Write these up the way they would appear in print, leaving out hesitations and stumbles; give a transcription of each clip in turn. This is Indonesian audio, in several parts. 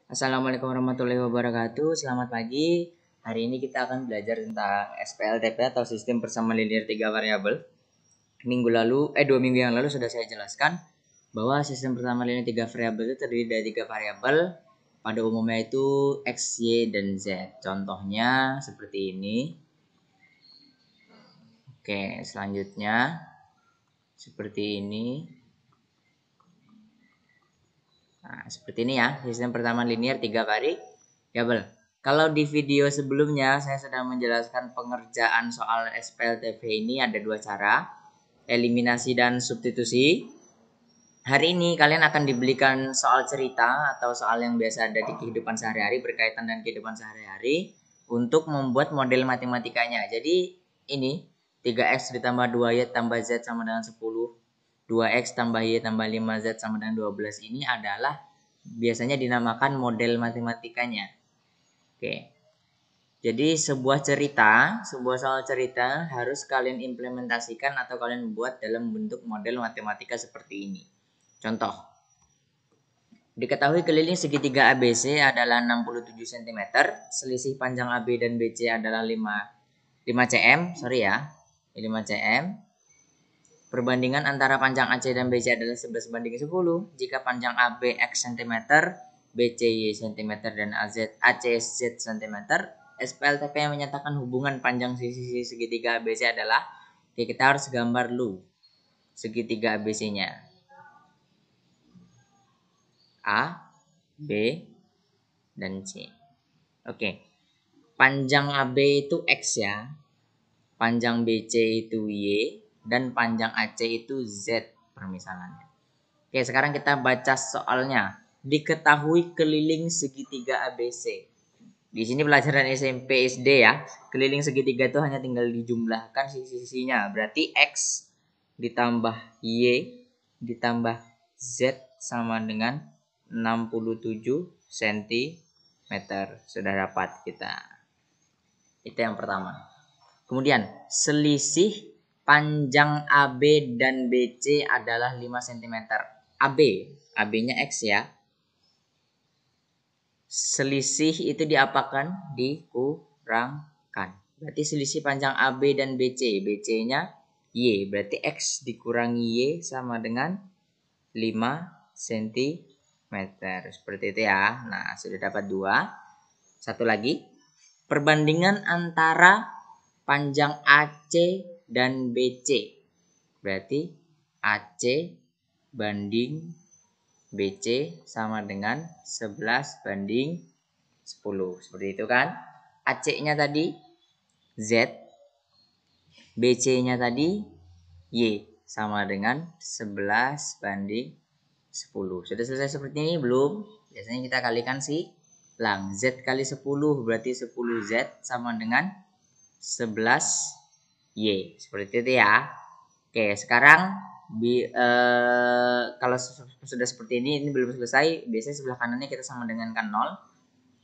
Assalamualaikum warahmatullahi wabarakatuh. Selamat pagi. Hari ini kita akan belajar tentang SPLTP atau sistem persamaan linear 3 variabel. 2 minggu yang lalu sudah saya jelaskan bahwa sistem persamaan linear 3 variabel itu terdiri dari 3 variabel. Pada umumnya itu X, Y, dan Z. Contohnya seperti ini. Oke, selanjutnya seperti ini. Nah, seperti ini ya, sistem persamaan linear 3 variabel. Kalau di video sebelumnya saya sudah menjelaskan pengerjaan soal SPLTP ini ada 2 cara, eliminasi dan substitusi. Hari ini kalian akan diberikan soal cerita atau soal yang biasa ada di kehidupan sehari-hari, berkaitan dengan kehidupan sehari-hari untuk membuat model matematikanya. Jadi ini 3x ditambah 2y tambah z sama dengan 10, 2x tambah y tambah 5z sama dengan 12 ini adalah biasanya dinamakan model matematikanya. Oke. Jadi sebuah soal cerita harus kalian implementasikan atau kalian buat dalam bentuk model matematika seperti ini. Contoh. Diketahui keliling segitiga ABC adalah 67 cm, selisih panjang AB dan BC adalah 5 cm, 5 cm. Perbandingan antara panjang AC dan BC adalah 11:10. Jika panjang AB X cm, BC Y cm, dan AC Z cm, SPLTP yang menyatakan hubungan panjang sisi segitiga ABC adalah, kita harus gambar dulu segitiga ABC-nya. A, B, dan C. Oke. Panjang AB itu X ya. Panjang BC itu Y. Dan panjang AC itu Z permisalannya. Oke, sekarang kita baca soalnya. Diketahui keliling segitiga ABC. Di sini pelajaran SMP SD ya. Keliling segitiga itu hanya tinggal dijumlahkan sisi-sisinya. Berarti X ditambah Y ditambah Z sama dengan 67 cm. Sudah dapat kita. Itu yang pertama. Kemudian selisih panjang AB dan BC adalah 5 cm. AB-nya X ya. Selisih itu diapakan? Dikurangkan. Berarti selisih panjang AB dan BC. BC-nya Y. Berarti X dikurangi Y sama dengan 5 cm. Seperti itu ya. Nah, sudah dapat 2. Satu lagi. Perbandingan antara panjang AC dan BC. Berarti AC banding BC sama dengan 11:10. Seperti itu kan. AC-nya tadi Z. BC-nya tadi Y. Sama dengan 11:10. Sudah selesai seperti ini belum? Biasanya kita kalikan silang. Z kali 10 berarti 10Z sama dengan 11Y. Seperti itu ya. Oke, sekarang kalau sudah seperti ini belum selesai. Biasanya sebelah kanannya kita sama dengan kan 0.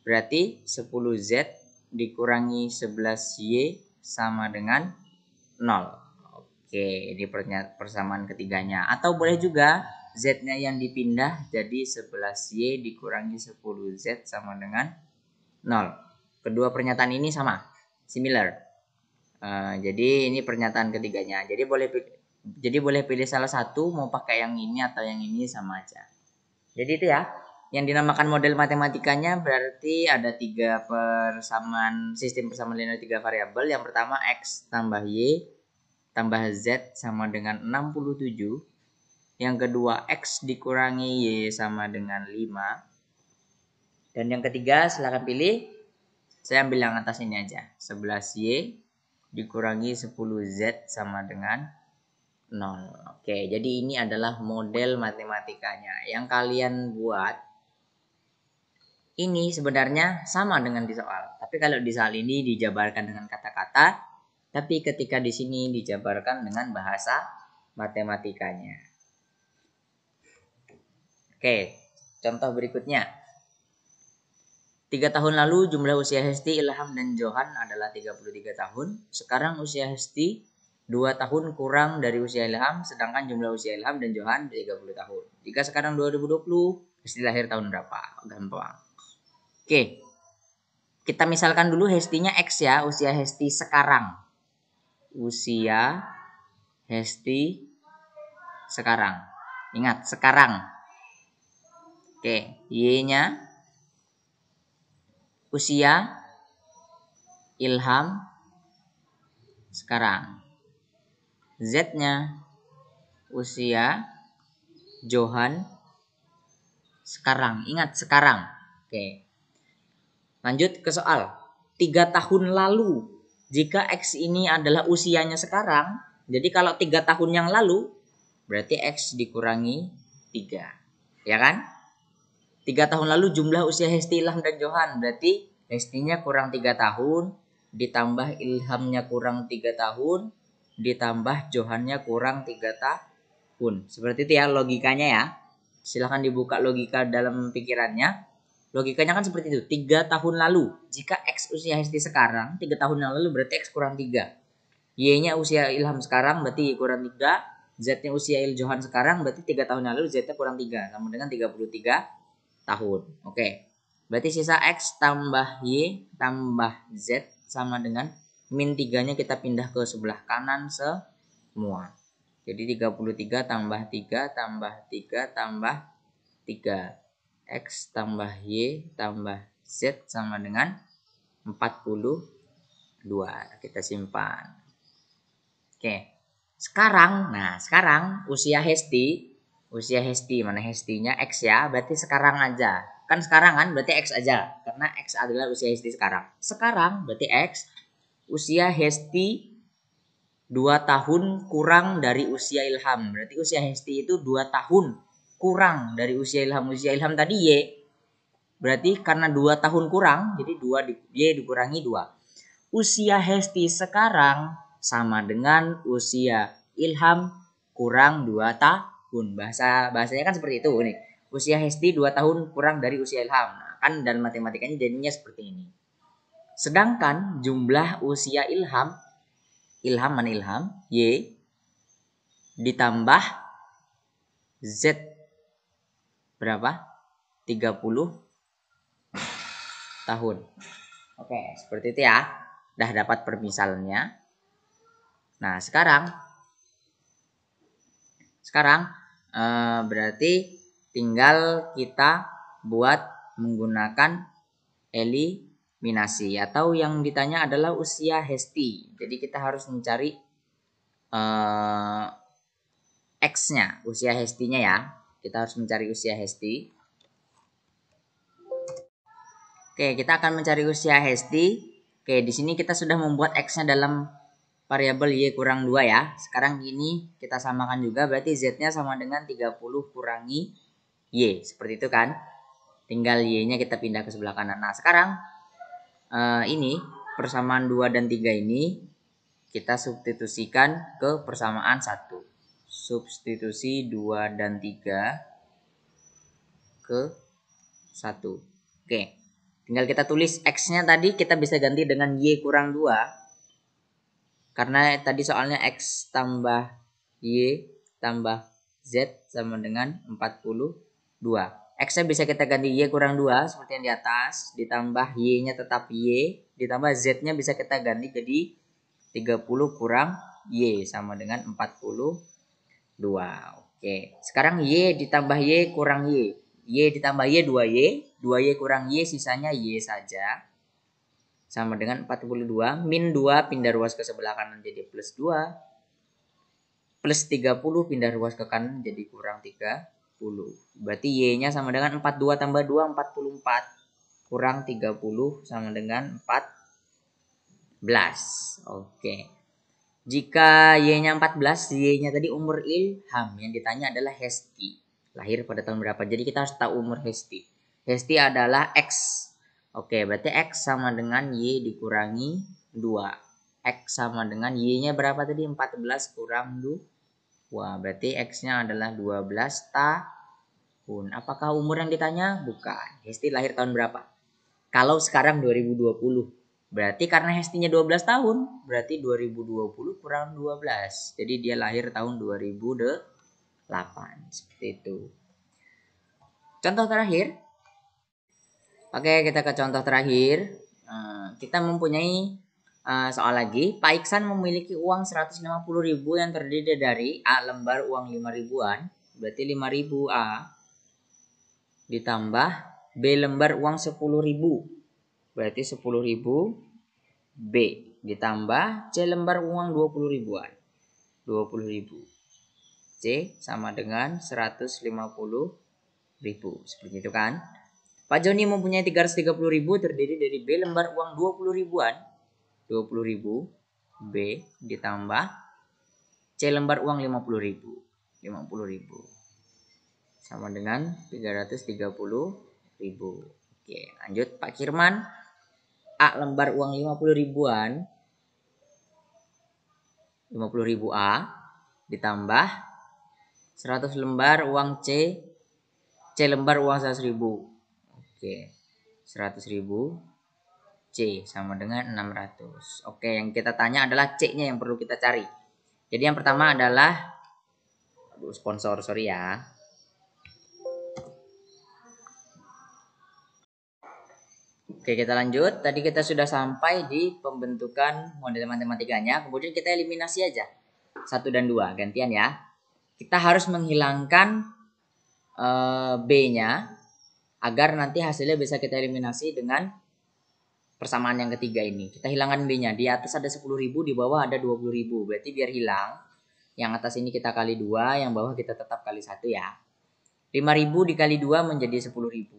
Berarti 10Z dikurangi 11Y sama dengan 0. Oke, ini persamaan ketiganya. Atau boleh juga Z-nya yang dipindah jadi 11Y dikurangi 10Z sama dengan 0. Kedua pernyataan ini sama, similar. Jadi ini pernyataan ketiganya. Jadi boleh pilih salah satu, mau pakai yang ini atau yang ini sama aja. Jadi itu ya. Yang dinamakan model matematikanya berarti ada 3 sistem persamaan linear 3 variabel. Yang pertama X tambah Y tambah Z sama dengan 67. Yang kedua X dikurangi Y sama dengan 5. Dan yang ketiga silahkan pilih. Saya ambil yang atas ini aja. 11Y dikurangi 10Z sama dengan 0. Oke, jadi ini adalah model matematikanya. Yang kalian buat ini sebenarnya sama dengan di soal. Tapi kalau di soal ini dijabarkan dengan kata-kata. Tapi ketika di sini dijabarkan dengan bahasa matematikanya. Oke, contoh berikutnya. 3 tahun lalu jumlah usia Hesti, Ilham, dan Johan adalah 33 tahun. Sekarang usia Hesti 2 tahun kurang dari usia Ilham, sedangkan jumlah usia Ilham dan Johan 30 tahun. Jika sekarang 2020, Hesti lahir tahun berapa? Gampang. Oke. Kita misalkan dulu Hestinya X ya, usia Hesti sekarang. Usia Hesti sekarang. Ingat, sekarang. Oke, Y-nya usia Ilham sekarang. Z-nya usia Johan sekarang. Ingat, sekarang. Oke. Lanjut ke soal. 3 tahun lalu. Jika X ini adalah usianya sekarang, jadi kalau 3 tahun yang lalu, berarti X dikurangi 3. Ya kan? 3 tahun lalu jumlah usia Hesti, Ilham, dan Johan. Berarti Hestinya kurang 3 tahun, ditambah Ilhamnya kurang 3 tahun, ditambah Johannya kurang 3 tahun. Seperti itu ya logikanya ya. Silahkan dibuka logika dalam pikirannya. Logikanya kan seperti itu. 3 tahun lalu. Jika X usia Hesti sekarang, 3 tahun yang lalu berarti X kurang 3. Y-nya usia Ilham sekarang berarti Y kurang 3. Z-nya usia Johan sekarang berarti 3 tahun yang lalu Z-nya kurang 3. Sama dengan 33 tahun. Oke. Berarti sisa X tambah Y tambah Z sama dengan min 3-nya kita pindah ke sebelah kanan semua. Jadi 33 tambah 3 tambah 3 tambah 3. X tambah Y tambah Z sama dengan 42. Kita simpan. Oke. Sekarang usia Hesti mana Hestinya X ya, berarti sekarang aja. Kan sekarang kan berarti X aja karena X adalah usia Hesti sekarang. Sekarang berarti X usia Hesti 2 tahun kurang dari usia Ilham. Berarti usia Hesti itu 2 tahun kurang dari usia Ilham. Usia Ilham tadi Y. Berarti karena 2 tahun kurang, jadi Y dikurangi 2. Usia Hesti sekarang sama dengan usia Ilham kurang 2 tahun. Bahasanya kan seperti itu nih. Usia Hesti 2 tahun kurang dari usia Ilham. Nah, kan dan matematikanya jadinya seperti ini. Sedangkan jumlah usia Ilham mana Ilham? Y ditambah Z berapa? 30 tahun. Oke, seperti itu ya. Udah dapat permisalnya. Nah, sekarang berarti tinggal kita buat menggunakan eliminasi atau yang ditanya adalah usia Hesti. Jadi kita harus mencari X-nya, usia Hestinya ya. Kita harus mencari usia Hesti. Oke, kita akan mencari usia Hesti. Oke, di sini kita sudah membuat X-nya dalam variabel Y kurang 2 ya. Sekarang ini kita samakan juga, berarti Z-nya sama dengan 30 kurangi Y. Seperti itu kan. Tinggal Y-nya kita pindah ke sebelah kanan. Nah, sekarang ini persamaan 2 dan 3 ini kita substitusikan ke persamaan 1. Substitusi 2 dan 3 ke 1. Oke. Tinggal kita tulis X-nya tadi kita bisa ganti dengan Y kurang 2. Karena tadi soalnya X tambah Y tambah Z sama dengan 42. X-nya bisa kita ganti Y kurang 2 seperti yang di atas. Ditambah Y-nya tetap Y. Ditambah Z-nya bisa kita ganti jadi 30 kurang Y sama dengan 42. Oke. Sekarang Y ditambah Y kurang Y. Y ditambah Y 2Y. 2Y kurang Y sisanya Y saja. Sama dengan 42. Min 2 pindah ruas ke sebelah kanan jadi plus 2. Plus 30 pindah ruas ke kanan jadi kurang 30. Berarti Y-nya sama dengan 42 tambah 2, 44. Kurang 30 sama dengan 14. Oke. Jika Y-nya 14, Y-nya tadi umur Ilham. Yang ditanya adalah Hesti. Lahir pada tahun berapa? Jadi kita harus tahu umur Hesti. Hesti adalah X. Oke, berarti X sama dengan Y dikurangi 2. X sama dengan Y-nya berapa tadi? 14 kurang 2. Berarti X-nya adalah 12 tahun. Apakah umur yang ditanya? Bukan. Hesti lahir tahun berapa? Kalau sekarang 2020. Berarti karena Hestinya 12 tahun. Berarti 2020 kurang 12. Jadi dia lahir tahun 2008. Seperti itu. Contoh terakhir. Oke, kita ke contoh terakhir. Kita mempunyai soal lagi. Pak Iksan memiliki uang 150.000 yang terdiri dari A lembar uang 5 ribuan, berarti 5.000 A, ditambah B lembar uang 10.000, berarti 10.000 B, ditambah C lembar uang 20 ribuan, 20.000. C sama dengan 150.000. Seperti itu kan? Pak Joni mempunyai 330.000 terdiri dari B lembar uang 20 ribuan, 20.000 B, ditambah C lembar uang 50.000, 50.000 sama dengan 330.000. Oke, lanjut. Pak Kirman, A lembar uang 50 ribuan, 50.000 A, ditambah 100 lembar uang C, C lembar uang 100.000. Oke, 100.000 C sama dengan 600. Oke, yang kita tanya adalah C-nya yang perlu kita cari. Jadi yang pertama adalah sponsor, sorry ya. Oke, kita lanjut. Tadi kita sudah sampai di pembentukan model matematikanya. Kemudian kita eliminasi aja. 1 dan 2, gantian ya. Kita harus menghilangkan B-nya agar nanti hasilnya bisa kita eliminasi dengan persamaan yang ketiga ini. Kita hilangkan B-nya. Di atas ada 10.000, di bawah ada 20.000. Berarti biar hilang, yang atas ini kita kali 2, yang bawah kita tetap kali 1 ya. 5.000 dikali 2 menjadi 10.000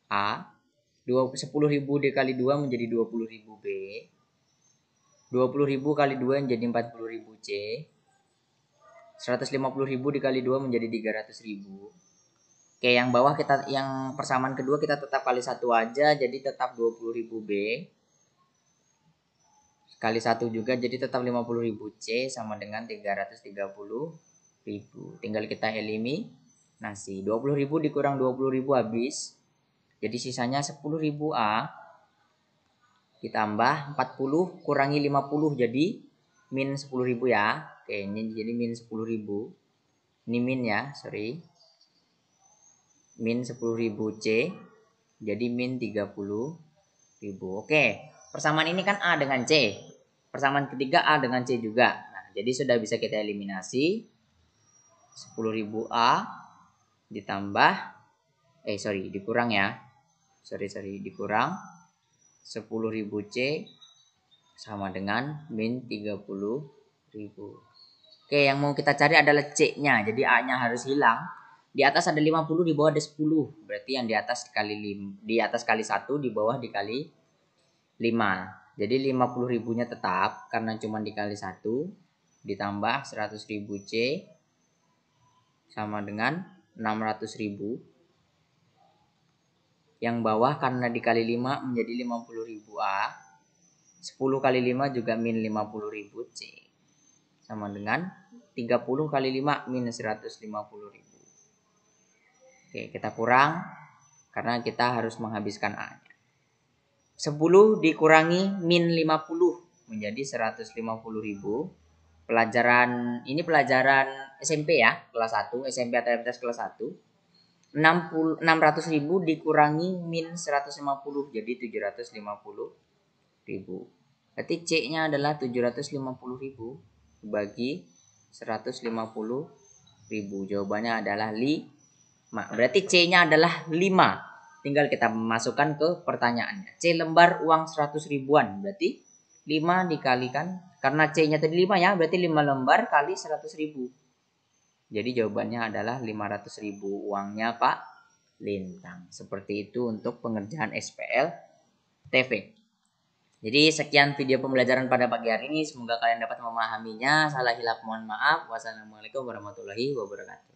A. 10.000 dikali 2 menjadi 20.000 B. 20.000 kali 2 menjadi 40.000 C. 150.000 dikali 2 menjadi 300.000. Oke, yang bawah kita, yang persamaan kedua kita tetap kali 1 aja, jadi tetap 20.000 B. Kali 1 juga, jadi tetap 50.000 C sama dengan 330.000. Tinggal kita eliminasi. 20.000 dikurang 20.000 habis. Jadi sisanya 10.000 A ditambah 40 kurangi 50 jadi min 10.000 ya. Oke, ini jadi min 10.000. Ini min ya, sorry. Min 10.000 C jadi min 30.000. Oke, persamaan ini kan A dengan C. Persamaan ketiga A dengan C juga. Nah, jadi sudah bisa kita eliminasi. 10.000 A ditambah dikurang ya. Dikurang 10.000 C sama dengan min 30.000. Oke, yang mau kita cari adalah C-nya. Jadi A-nya harus hilang. Di atas ada 50, di bawah ada 10. Berarti yang di atas kali 1, di bawah dikali 5. Jadi 50.000-nya tetap karena cuma dikali 1 ditambah 100.000 C sama dengan 600.000. Yang bawah karena dikali 5 menjadi 50.000 A. 10 kali 5 juga min 50.000 C. Sama dengan 30 kali 5 min 150.000. Oke, kita kurang karena kita harus menghabiskan A-nya. 10 dikurangi min 50 menjadi 150.000. Pelajaran SMP ya, kelas 1, SMP atau MTs kelas 1. 600.000 dikurangi min 150 jadi 750.000. Berarti C-nya adalah 750.000 bagi 150.000. Jawabannya adalah 5. Berarti C-nya adalah 5. Tinggal kita masukkan ke pertanyaannya. C lembar uang 100 ribuan. Berarti 5 dikalikan. Karena C-nya tadi 5 ya. Berarti 5 lembar kali 100.000. Jadi jawabannya adalah 500.000 uangnya Pak Lintang. Seperti itu untuk pengerjaan SPL TV. Jadi sekian video pembelajaran pada pagi hari ini. Semoga kalian dapat memahaminya. Salah hilap mohon maaf. Wassalamualaikum warahmatullahi wabarakatuh.